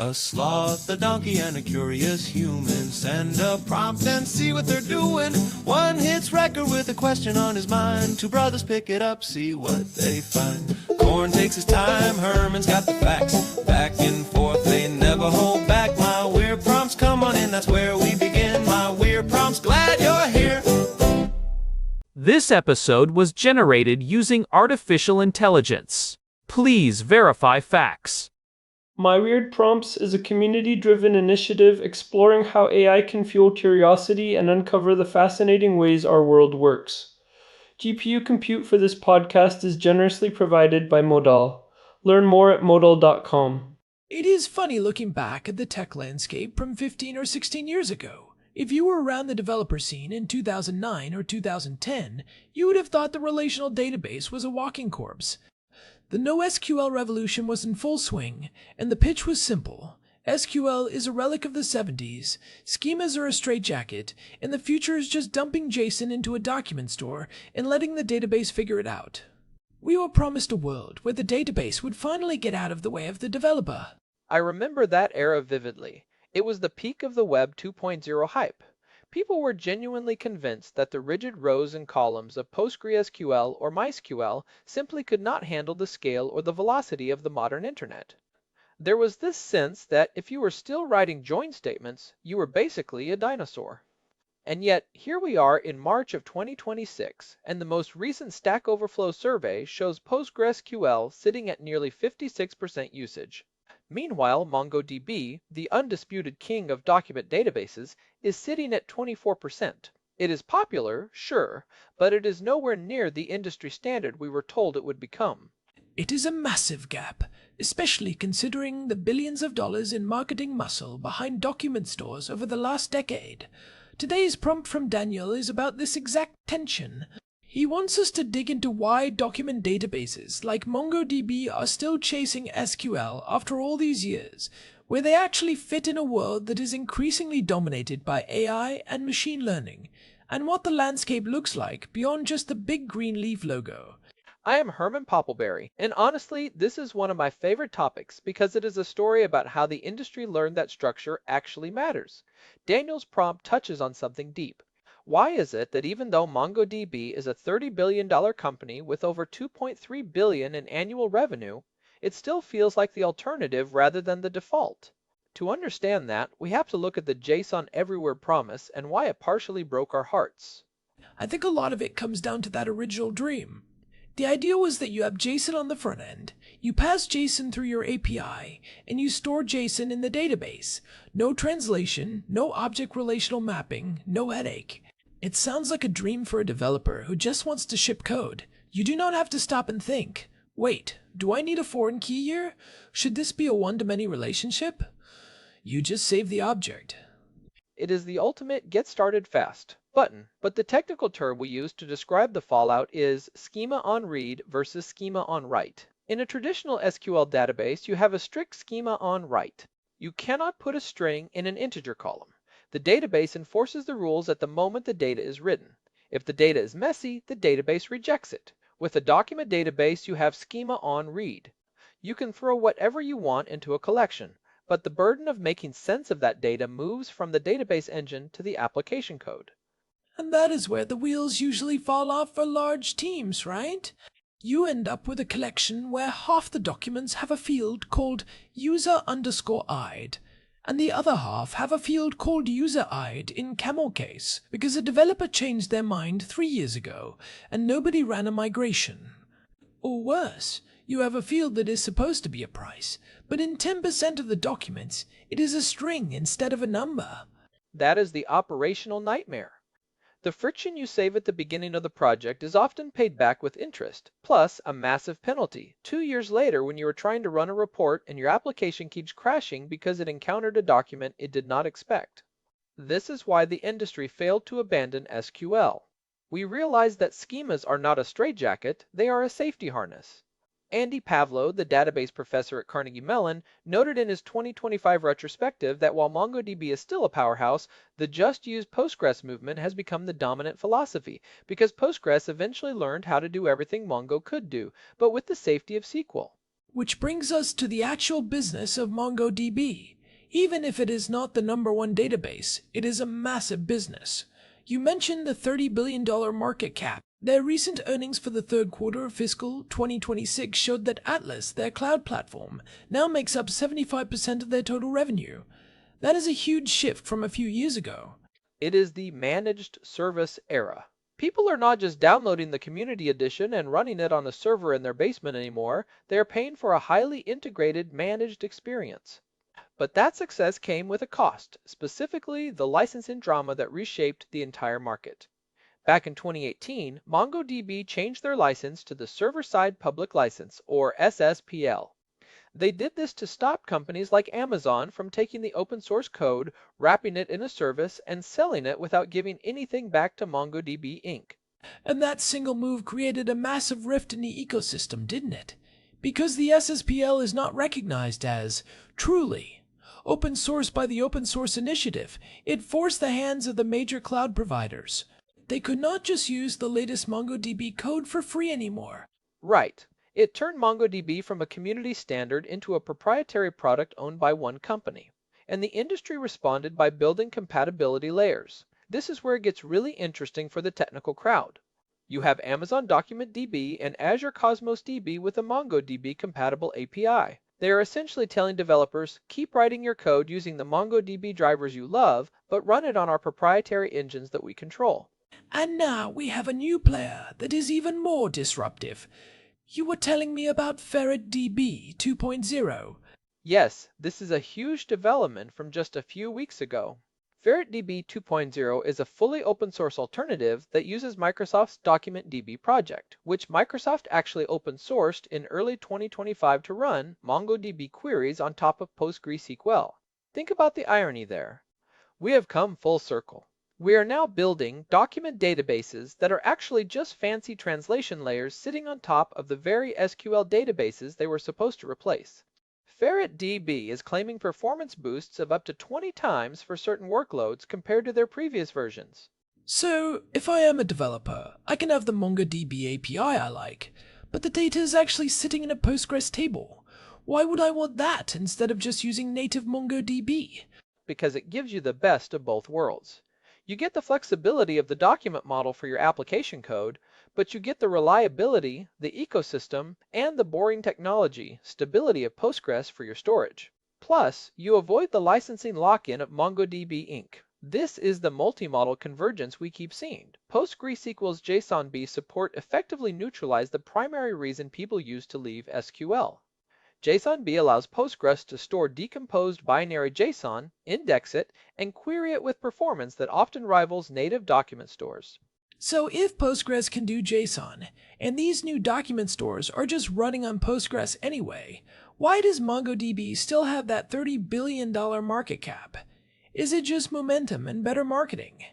A sloth, a donkey, and a curious human. Send a prompt and see what they're doing. One hits record with a question on his mind. Two brothers pick it up, see what they find. Corn takes his time, Herman's got the facts. Back and forth, they never hold back. My weird prompts, come on in, that's where we begin. My weird prompts, glad you're here. This episode was generated using artificial intelligence. Please verify facts. My Weird Prompts is a community-driven initiative exploring how AI can fuel curiosity and uncover the fascinating ways our world works. GPU compute for this podcast is generously provided by Modal. Learn more at modal.com. It is funny looking back at the tech landscape from 15 or 16 years ago. If you were around the developer scene in 2009 or 2010, you would have thought the relational database was a walking corpse. The NoSQL revolution was in full swing, and the pitch was simple. SQL is a relic of the 70s, schemas are a straitjacket, and the future is just dumping JSON into a document store and letting the database figure it out. We were promised a world where the database would finally get out of the way of the developer. I remember that era vividly. It was the peak of the Web 2.0 hype. People were genuinely convinced that the rigid rows and columns of PostgreSQL or MySQL simply could not handle the scale or the velocity of the modern internet. There was this sense that if you were still writing join statements, you were basically a dinosaur. And yet, here we are in March of 2026, and the most recent Stack Overflow survey shows PostgreSQL sitting at nearly 56% usage. Meanwhile, MongoDB, the undisputed king of document databases, is sitting at 24%. It is popular, sure, but it is nowhere near the industry standard we were told it would become. It is a massive gap, especially considering the billions of dollars in marketing muscle behind document stores over the last decade. Today's prompt from Daniel is about this exact tension. He wants us to dig into why document databases like MongoDB are still chasing SQL after all these years, where they actually fit in a world that is increasingly dominated by AI and machine learning, and what the landscape looks like beyond just the big green leaf logo. I am Herman Poppleberry, and honestly, this is one of my favorite topics because it is a story about how the industry learned that structure actually matters. Daniel's prompt touches on something deep. Why is it that even though MongoDB is a $30 billion company with over $2.3 billion in annual revenue, it still feels like the alternative rather than the default? To understand that, we have to look at the JSON Everywhere promise and why it partially broke our hearts. I think a lot of it comes down to that original dream. The idea was that you have JSON on the front end, you pass JSON through your API, and you store JSON in the database. No translation, no object relational mapping, no headache. It sounds like a dream for a developer who just wants to ship code. You do not have to stop and think, wait, do I need a foreign key here? Should this be a one-to-many relationship? You just save the object. It is the ultimate get started fast button, but the technical term we use to describe the fallout is schema-on-read versus schema-on-write. In a traditional SQL database, you have a strict schema-on-write. You cannot put a string in an integer column. The database enforces the rules at the moment the data is written. If the data is messy, the database rejects it. With a document database, you have schema-on-read. You can throw whatever you want into a collection, but the burden of making sense of that data moves from the database engine to the application code. And that is where the wheels usually fall off for large teams, right? You end up with a collection where half the documents have a field called user_id, and the other half have a field called user_id in camel case, because a developer changed their mind 3 years ago, and nobody ran a migration. Or worse, you have a field that is supposed to be a price, but in 10% of the documents, it is a string instead of a number. That is the operational nightmare. The friction you save at the beginning of the project is often paid back with interest, plus a massive penalty 2 years later when you are trying to run a report and your application keeps crashing because it encountered a document it did not expect. This is why the industry failed to abandon SQL. We realized that schemas are not a straitjacket, they are a safety harness. Andy Pavlo, the database professor at Carnegie Mellon, noted in his 2025 retrospective that while MongoDB is still a powerhouse, the just use Postgres movement has become the dominant philosophy, because Postgres eventually learned how to do everything Mongo could do, but with the safety of SQL. Which brings us to the actual business of MongoDB. Even if it is not the #1 database, it is a massive business. You mentioned the $30 billion market cap. Their recent earnings for the third quarter of fiscal 2026 showed that Atlas, their cloud platform, now makes up 75% of their total revenue. That is a huge shift from a few years ago. It is the managed service era. People are not just downloading the community edition and running it on a server in their basement anymore, they are paying for a highly integrated managed experience. But that success came with a cost, specifically the licensing drama that reshaped the entire market. Back in 2018, MongoDB changed their license to the Server-Side Public License, or SSPL. They did this to stop companies like Amazon from taking the open source code, wrapping it in a service, and selling it without giving anything back to MongoDB Inc. And that single move created a massive rift in the ecosystem, didn't it? Because the SSPL is not recognized as, truly, open source by the Open Source Initiative, it forced the hands of the major cloud providers. They could not just use the latest MongoDB code for free anymore. Right. It turned MongoDB from a community standard into a proprietary product owned by one company. And the industry responded by building compatibility layers. This is where it gets really interesting for the technical crowd. You have Amazon Document DB and Azure Cosmos DB with a MongoDB compatible API. They are essentially telling developers, keep writing your code using the MongoDB drivers you love, but run it on our proprietary engines that we control. And now we have a new player that is even more disruptive. You were telling me about FerretDB 2.0. Yes, this is a huge development from just a few weeks ago. FerretDB 2.0 is a fully open source alternative that uses Microsoft's Document DB project, which Microsoft actually open sourced in early 2025 to run MongoDB queries on top of PostgreSQL. Think about the irony there. We have come full circle. We are now building document databases that are actually just fancy translation layers sitting on top of the very SQL databases they were supposed to replace. FerretDB is claiming performance boosts of up to 20 times for certain workloads compared to their previous versions. So, if I am a developer, I can have the MongoDB API I like, but the data is actually sitting in a Postgres table. Why would I want that instead of just using native MongoDB? Because it gives you the best of both worlds. You get the flexibility of the document model for your application code, but you get the reliability, the ecosystem, and the boring technology, stability of Postgres for your storage. Plus, you avoid the licensing lock-in of MongoDB Inc. This is the multi-model convergence we keep seeing. PostgreSQL's JSON-B support effectively neutralize the primary reason people use to leave SQL. JSON-B allows Postgres to store decomposed binary JSON, index it, and query it with performance that often rivals native document stores. So if Postgres can do JSON, and these new document stores are just running on Postgres anyway, why does MongoDB still have that $30 billion market cap? Is it just momentum and better marketing?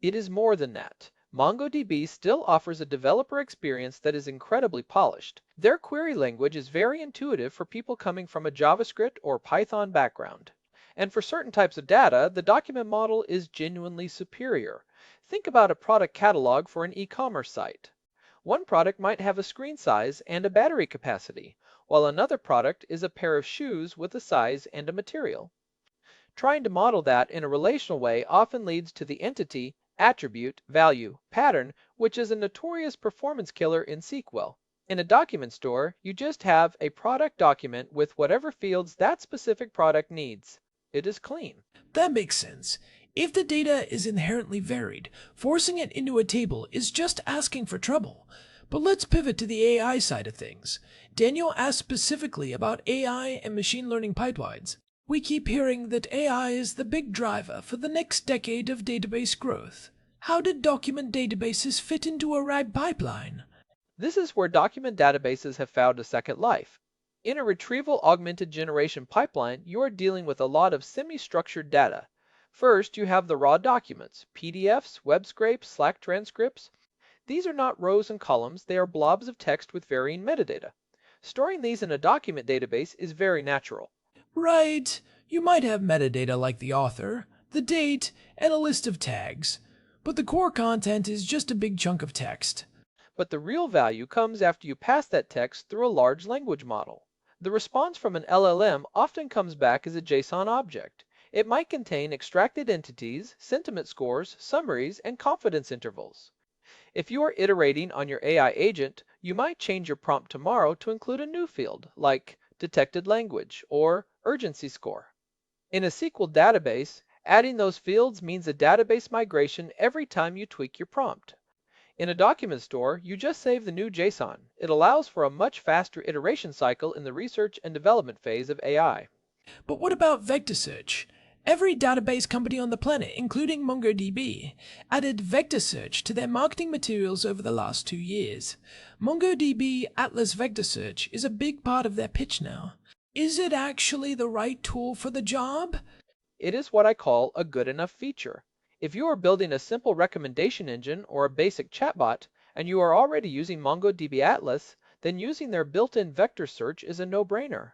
It is more than that. MongoDB still offers a developer experience that is incredibly polished. Their query language is very intuitive for people coming from a JavaScript or Python background. And for certain types of data, the document model is genuinely superior. Think about a product catalog for an e-commerce site. One product might have a screen size and a battery capacity, while another product is a pair of shoes with a size and a material. Trying to model that in a relational way often leads to the entity, attribute, value, pattern, which is a notorious performance killer in SQL. In a document store, you just have a product document with whatever fields that specific product needs. It is clean. That makes sense. If the data is inherently varied, forcing it into a table is just asking for trouble. But let's pivot to the AI side of things. Daniel asked specifically about AI and machine learning pipelines. We keep hearing that AI is the big driver for the next decade of database growth. How did document databases fit into a RAG pipeline? This is where document databases have found a second life. In a retrieval augmented generation pipeline, you are dealing with a lot of semi-structured data. First, you have the raw documents, PDFs, web scrapes, Slack transcripts. These are not rows and columns, they are blobs of text with varying metadata. Storing these in a document database is very natural. Right, you might have metadata like the author, the date, and a list of tags. But the core content is just a big chunk of text. But the real value comes after you pass that text through a large language model. The response from an LLM often comes back as a JSON object. It might contain extracted entities, sentiment scores, summaries, and confidence intervals. If you are iterating on your AI agent, you might change your prompt tomorrow to include a new field, like detected language or urgency score. In a SQL database, adding those fields means a database migration every time you tweak your prompt. In a document store, you just save the new JSON. It allows for a much faster iteration cycle in the research and development phase of AI. But what about vector search? Every database company on the planet, including MongoDB, added vector search to their marketing materials over the last 2 years. MongoDB Atlas Vector Search is a big part of their pitch now. Is it actually the right tool for the job? It is what I call a good enough feature. If you are building a simple recommendation engine or a basic chatbot, and you are already using MongoDB Atlas, then using their built-in vector search is a no-brainer.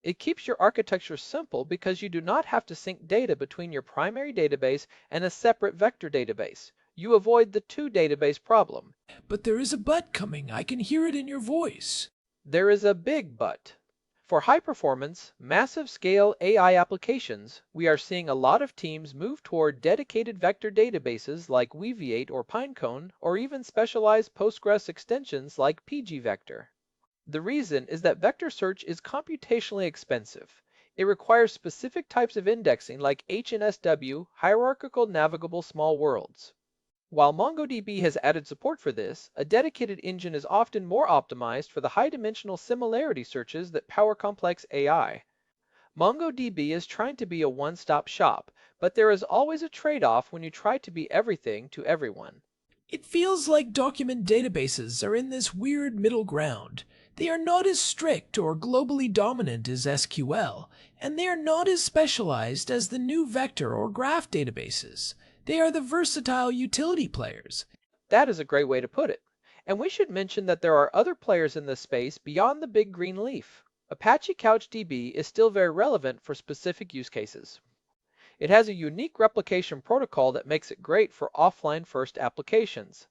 It keeps your architecture simple because you do not have to sync data between your primary database and a separate vector database. You avoid the two-database problem. But there is a but coming. I can hear it in your voice. There is a big but. For high-performance, massive-scale AI applications, we are seeing a lot of teams move toward dedicated vector databases like Weaviate or Pinecone, or even specialized Postgres extensions like pgvector. The reason is that vector search is computationally expensive. It requires specific types of indexing like HNSW, hierarchical navigable small worlds. While MongoDB has added support for this, a dedicated engine is often more optimized for the high-dimensional similarity searches that power complex AI. MongoDB is trying to be a one-stop shop, but there is always a trade-off when you try to be everything to everyone. It feels like document databases are in this weird middle ground. They are not as strict or globally dominant as SQL, and they are not as specialized as the new vector or graph databases. They are the versatile utility players. That is a great way to put it. And we should mention that there are other players in this space beyond the big green leaf. Apache CouchDB is still very relevant for specific use cases. It has a unique replication protocol that makes it great for offline-first applications.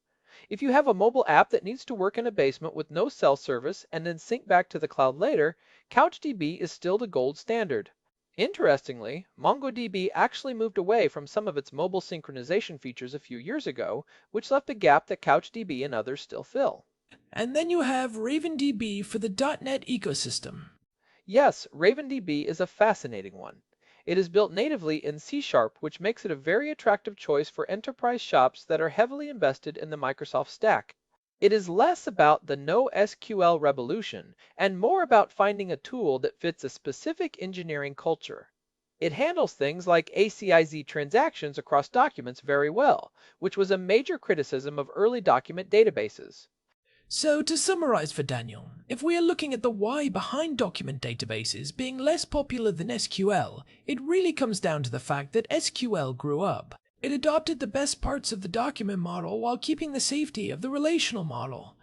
If you have a mobile app that needs to work in a basement with no cell service and then sync back to the cloud later, CouchDB is still the gold standard. Interestingly, MongoDB actually moved away from some of its mobile synchronization features a few years ago, which left a gap that CouchDB and others still fill. And then you have RavenDB for the .NET ecosystem. Yes, RavenDB is a fascinating one. It is built natively in C#, which makes it a very attractive choice for enterprise shops that are heavily invested in the Microsoft stack. It is less about the NoSQL revolution and more about finding a tool that fits a specific engineering culture. It handles things like ACIZ transactions across documents very well, which was a major criticism of early document databases. So to summarize for Daniel, if we are looking at the why behind document databases being less popular than SQL, it really comes down to the fact that SQL grew up. It adopted the best parts of the document model while keeping the safety of the relational model.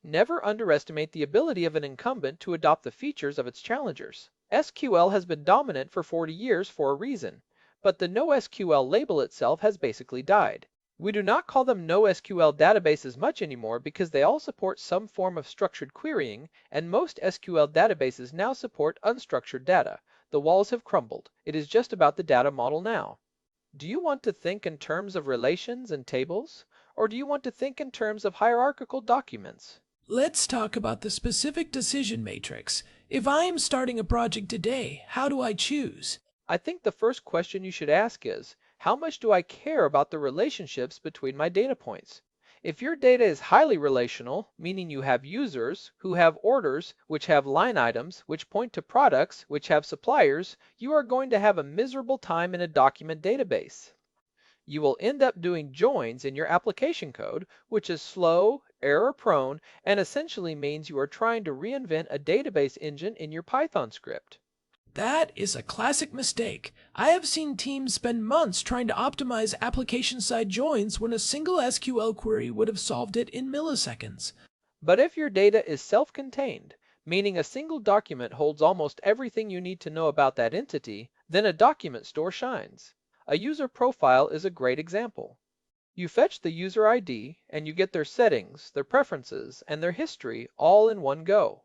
Never underestimate the ability of an incumbent to adopt the features of its challengers. SQL has been dominant for 40 years for a reason, but the NoSQL label itself has basically died. We do not call them NoSQL databases much anymore because they all support some form of structured querying, and most SQL databases now support unstructured data. The walls have crumbled. It is just about the data model now. Do you want to think in terms of relations and tables, or do you want to think in terms of hierarchical documents? Let's talk about the specific decision matrix. If I am starting a project today, how do I choose? I think the first question you should ask is, how much do I care about the relationships between my data points? If your data is highly relational, meaning you have users who have orders, which have line items, which point to products, which have suppliers, you are going to have a miserable time in a document database. You will end up doing joins in your application code, which is slow, error-prone, and essentially means you are trying to reinvent a database engine in your Python script. That is a classic mistake. I have seen teams spend months trying to optimize application-side joins when a single SQL query would have solved it in milliseconds. But if your data is self-contained, meaning a single document holds almost everything you need to know about that entity, then a document store shines. A user profile is a great example. You fetch the user ID, and you get their settings, their preferences, and their history all in one go.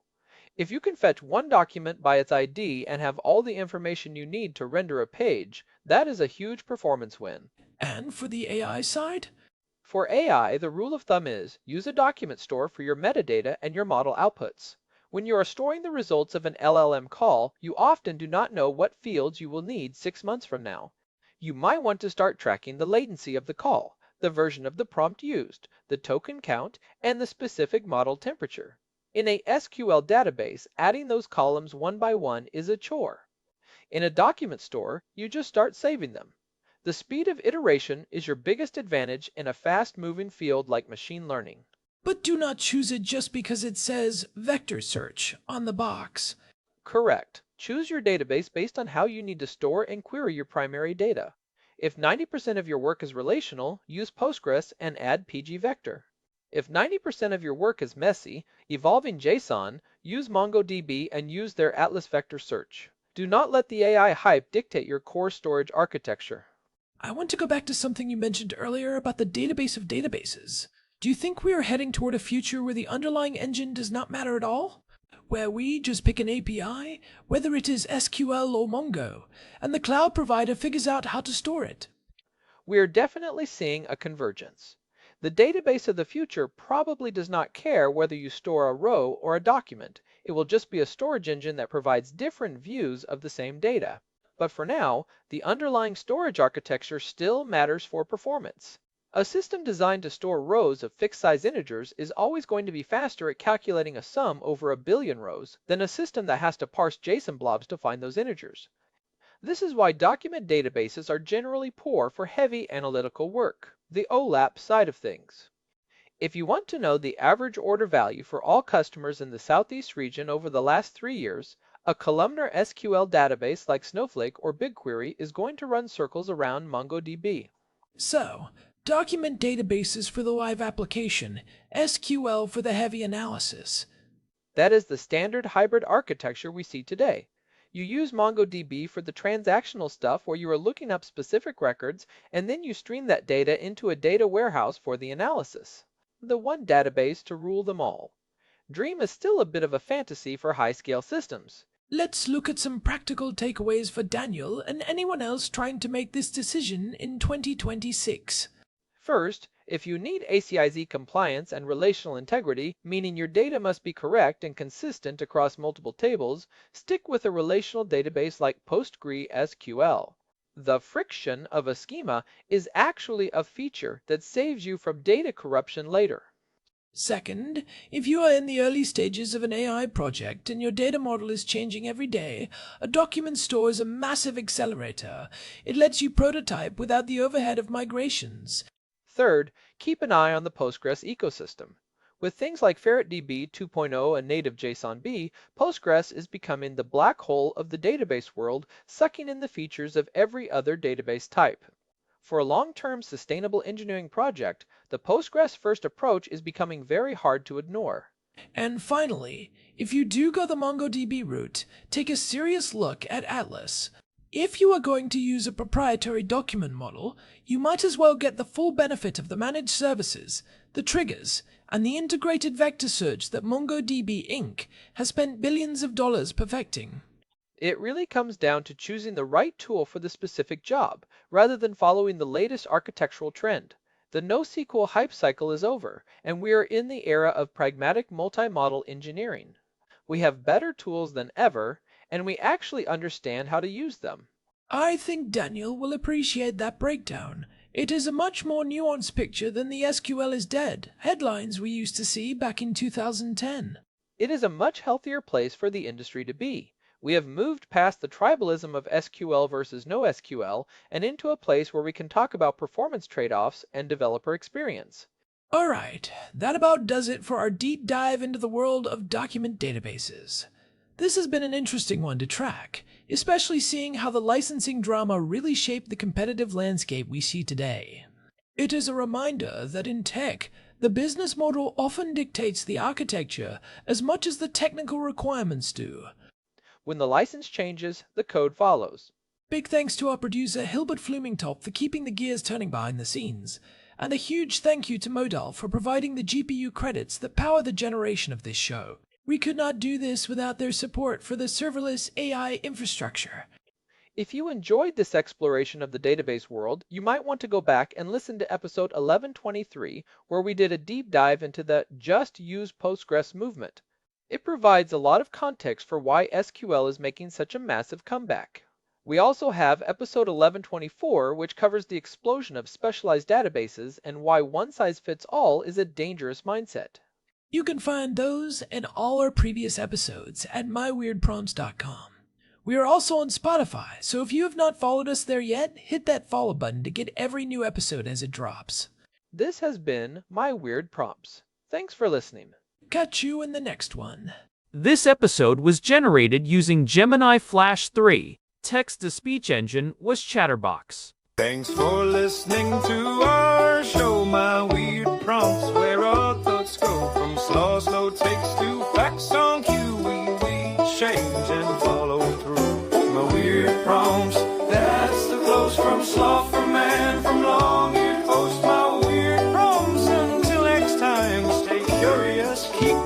If you can fetch one document by its ID and have all the information you need to render a page, that is a huge performance win. And for the AI side? For AI, the rule of thumb is use a document store for your metadata and your model outputs. When you are storing the results of an LLM call, you often do not know what fields you will need 6 months from now. You might want to start tracking the latency of the call, the version of the prompt used, the token count, and the specific model temperature. In a SQL database, adding those columns one by one is a chore. In a document store, you just start saving them. The speed of iteration is your biggest advantage in a fast-moving field like machine learning. But do not choose it just because it says vector search on the box. Correct. Choose your database based on how you need to store and query your primary data. If 90% of your work is relational, use Postgres and add pgvector. If 90% of your work is messy, evolving JSON, use MongoDB and use their Atlas vector search. Do not let the AI hype dictate your core storage architecture. I want to go back to something you mentioned earlier about the database of databases. Do you think we are heading toward a future where the underlying engine does not matter at all? Where we just pick an API, whether it is SQL or Mongo, and the cloud provider figures out how to store it? We are definitely seeing a convergence. The database of the future probably does not care whether you store a row or a document. It will just be a storage engine that provides different views of the same data. But for now, the underlying storage architecture still matters for performance. A system designed to store rows of fixed-size integers is always going to be faster at calculating a sum over a billion rows than a system that has to parse JSON blobs to find those integers. This is why document databases are generally poor for heavy analytical work, the OLAP side of things. If you want to know the average order value for all customers in the Southeast region over the last 3 years, a columnar SQL database like Snowflake or BigQuery is going to run circles around MongoDB. So, document databases for the live application, SQL for the heavy analysis. That is the standard hybrid architecture we see today. You use MongoDB for the transactional stuff where you are looking up specific records, and then you stream that data into a data warehouse for the analysis. The one database to rule them all. Dream is still a bit of a fantasy for high-scale systems. Let's look at some practical takeaways for Daniel and anyone else trying to make this decision in 2026. First, if you need ACIZ compliance and relational integrity, meaning your data must be correct and consistent across multiple tables, stick with a relational database like PostgreSQL. The friction of a schema is actually a feature that saves you from data corruption later. Second, if you are in the early stages of an AI project and your data model is changing every day, a document store is a massive accelerator. It lets you prototype without the overhead of migrations. Third, keep an eye on the Postgres ecosystem. With things like FerretDB 2.0 and native JSONB, Postgres is becoming the black hole of the database world, sucking in the features of every other database type. For a long-term sustainable engineering project, the Postgres-first approach is becoming very hard to ignore. And finally, if you do go the MongoDB route, take a serious look at Atlas. If you are going to use a proprietary document model, you might as well get the full benefit of the managed services, the triggers, and the integrated vector search that MongoDB Inc. has spent billions of dollars perfecting. It really comes down to choosing the right tool for the specific job, rather than following the latest architectural trend. The NoSQL hype cycle is over, and we are in the era of pragmatic multi-model engineering. We have better tools than ever, and we actually understand how to use them. I think Daniel will appreciate that breakdown. It is a much more nuanced picture than the SQL is dead headlines we used to see back in 2010. It is a much healthier place for the industry to be. We have moved past the tribalism of SQL versus NoSQL and into a place where we can talk about performance trade-offs and developer experience. Alright, that about does it for our deep dive into the world of document databases. This has been an interesting one to track, especially seeing how the licensing drama really shaped the competitive landscape we see today. It is a reminder that in tech, the business model often dictates the architecture as much as the technical requirements do. When the license changes, the code follows. Big thanks to our producer Hilbert Flumingtop for keeping the gears turning behind the scenes, and a huge thank you to Modal for providing the GPU credits that power the generation of this show. We could not do this without their support for the serverless AI infrastructure. If you enjoyed this exploration of the database world, you might want to go back and listen to episode 1123, where we did a deep dive into the Just Use Postgres movement. It provides a lot of context for why SQL is making such a massive comeback. We also have episode 1124, which covers the explosion of specialized databases and why one-size-fits-all is a dangerous mindset. You can find those and all our previous episodes at myweirdprompts.com. We are also on Spotify, so if you have not followed us there yet, hit that follow button to get every new episode as it drops. This has been My Weird Prompts. Thanks for listening. Catch you in the next one. This episode was generated using Gemini Flash 3. Text-to-speech engine was Chatterbox. Thanks for listening to our show, My Weird Prompts, where our thoughts go from slow takes to facts on cue. We change and follow through. My Weird Prompts, that's the close from sloth, from man, from long-eared host. My Weird Prompts, until next time, stay curious, keep